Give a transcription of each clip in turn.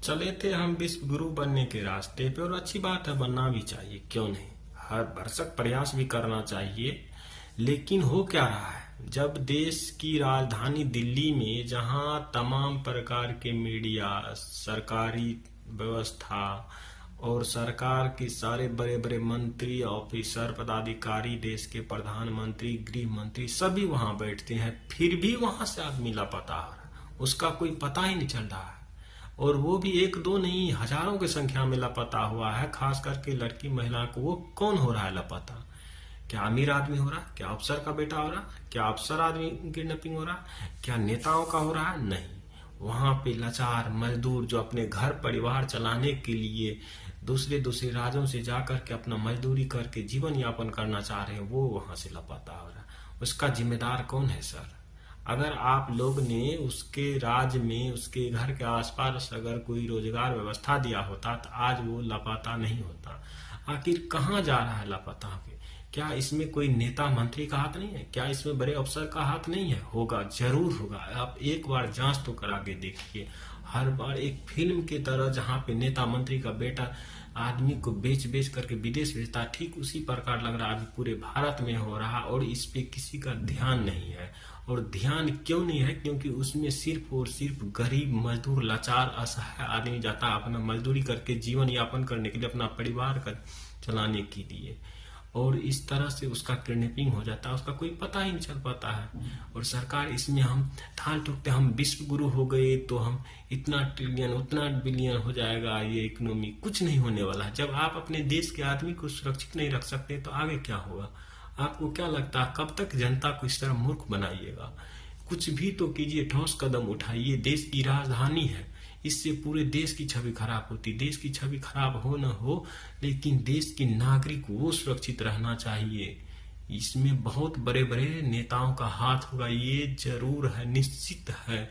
चले थे हम विश्व गुरु बनने के रास्ते पे, और अच्छी बात है, बनना भी चाहिए, क्यों नहीं। हर भरसक प्रयास भी करना चाहिए। लेकिन हो क्या रहा है, जब देश की राजधानी दिल्ली में जहां तमाम प्रकार के मीडिया, सरकारी व्यवस्था और सरकार के सारे बड़े बड़े मंत्री, ऑफिसर, पदाधिकारी, देश के प्रधानमंत्री, गृह मंत्री सभी वहां बैठते हैं, फिर भी वहां से आदमी लापता हो रहा है, उसका कोई पता ही नहीं चल रहा है। और वो भी एक दो नहीं, हजारों की संख्या में लापता हुआ है। खास करके लड़की महिला को, वो कौन हो रहा है लापता? क्या अमीर आदमी हो रहा है? क्या अफसर का बेटा हो रहा है? क्या अफसर आदमी किडनैपिंग हो रहा है? क्या नेताओं का हो रहा है? नहीं, वहां पे लाचार मजदूर जो अपने घर परिवार चलाने के लिए दूसरे दूसरे राज्यों से जाकर के अपना मजदूरी करके जीवन यापन करना चाह रहे हैं, वो वहां से लापता हो रहा है। उसका जिम्मेदार कौन है सर? अगर आप लोग ने उसके राज्य में, उसके घर के आसपास अगर कोई रोजगार व्यवस्था दिया होता तो आज वो लापता नहीं होता। आखिर कहाँ जा रहा है लापता होके? क्या इसमें कोई नेता मंत्री का हाथ नहीं है? क्या इसमें बड़े अफसर का हाथ नहीं है? होगा, जरूर होगा। आप एक बार जांच तो करा के देखिए। हर बार एक फिल्म की तरह जहाँ पे नेता मंत्री का बेटा आदमी को बेच बेच करके विदेश भेजता है, ठीक उसी प्रकार लग रहा है अभी पूरे भारत में हो रहा, और इस पे किसी का ध्यान नहीं है। और ध्यान क्यों नहीं है? क्योंकि उसमें सिर्फ और सिर्फ गरीब मजदूर, लाचार, असहाय आदमी जाता है अपना मजदूरी करके जीवन यापन करने के लिए, अपना परिवार का चलाने के लिए, और इस तरह से उसका किडनैपिंग हो जाता है, उसका कोई पता ही नहीं चल पाता है। और सरकार इसमें हम थाल ठोकते, हम विश्व गुरु हो गए तो हम इतना ट्रिलियन, उतना बिलियन हो जाएगा ये इकोनॉमी। कुछ नहीं होने वाला है। जब आप अपने देश के आदमी को सुरक्षित नहीं रख सकते तो आगे क्या होगा? आपको क्या लगता है, कब तक जनता को इस तरह मूर्ख बनाइएगा? कुछ भी तो कीजिए, ठोस कदम उठाइए। देश की राजधानी है, इससे पूरे देश की छवि खराब होती। देश की छवि खराब हो न हो, लेकिन देश के नागरिक वो सुरक्षित रहना चाहिए। इसमें बहुत बड़े बड़े नेताओं का हाथ होगा, ये जरूर है, निश्चित है।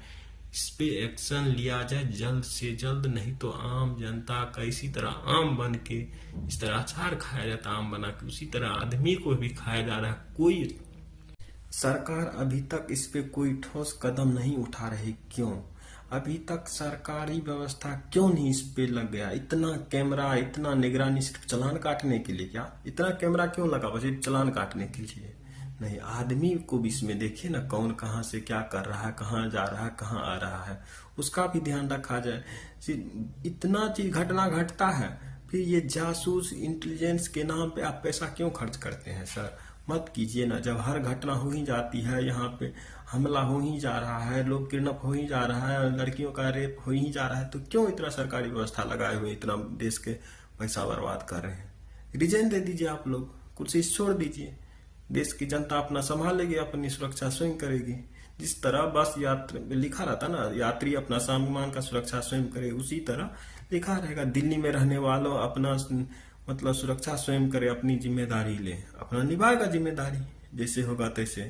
इस पे एक्शन लिया जाए जल्द से जल्द, नहीं तो आम जनता का इसी तरह आम बन के, इस तरह अचार खाया जाता आम बना के, उसी तरह आदमी को भी खाया जा रहा है। कोई सरकार अभी तक इस पे कोई ठोस कदम नहीं उठा रही, क्यों? अभी तक सरकारी व्यवस्था क्यों नहीं इस पे लग गया? इतना कैमरा, इतना निगरानी सिर्फ चालान काटने के लिए? क्या इतना कैमरा क्यों लगा बस चालान काटने के लिए? नहीं, आदमी को भी इसमें देखिए ना, कौन कहाँ से क्या कर रहा है, कहाँ जा रहा है, कहाँ आ रहा है, उसका भी ध्यान रखा जाए। इतना चीज घटना घटता है, फिर ये जासूस इंटेलिजेंस के नाम पे आप पैसा क्यों खर्च करते हैं सर? मत कीजिए ना। जब हर घटना हो ही जाती है, यहाँ पे हमला हो ही जा रहा है, लोग किडनैप हो ही जा रहा है, लड़कियों का रेप हो ही जा रहा है, तो क्यों इतना सरकारी व्यवस्था लगाए हुए इतना देश के पैसा बर्बाद कर रहे हैं? रिजाइन दे दीजिए, आप लोग कुर्सी छोड़ दीजिए। देश की जनता अपना संभालेगी, अपनी सुरक्षा स्वयं करेगी। जिस तरह बस यात्री लिखा रहता ना, यात्री अपना सामान का सुरक्षा स्वयं करे, उसी तरह लिखा रहेगा दिल्ली में रहने वालों अपना मतलब सुरक्षा स्वयं करे, अपनी जिम्मेदारी ले, अपना निभाएगा जिम्मेदारी, जैसे होगा तैसे।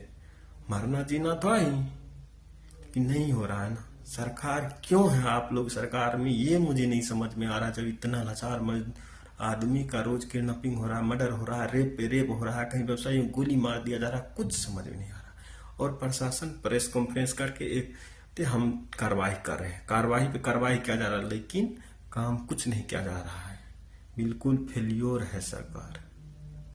मरना जीना तो ही, लेकिन नहीं हो रहा है ना। सरकार क्यों है आप लोग सरकार में, ये मुझे नहीं समझ में आ रहा। जब इतना लाचार आदमी का रोज किडनैपिंग हो रहा है, मर्डर हो रहा है, रेप पे रेप हो रहा है, कहीं व्यवसायी गोली मार दिया जा रहा है, कुछ समझ में नहीं आ रहा। और प्रशासन प्रेस कॉन्फ्रेंस करके एक हम कार्रवाई कर रहे हैं, कार्रवाई पे कार्रवाई किया जा रहा है, लेकिन काम कुछ नहीं किया जा रहा है। बिल्कुल फेल्योर है सरकार।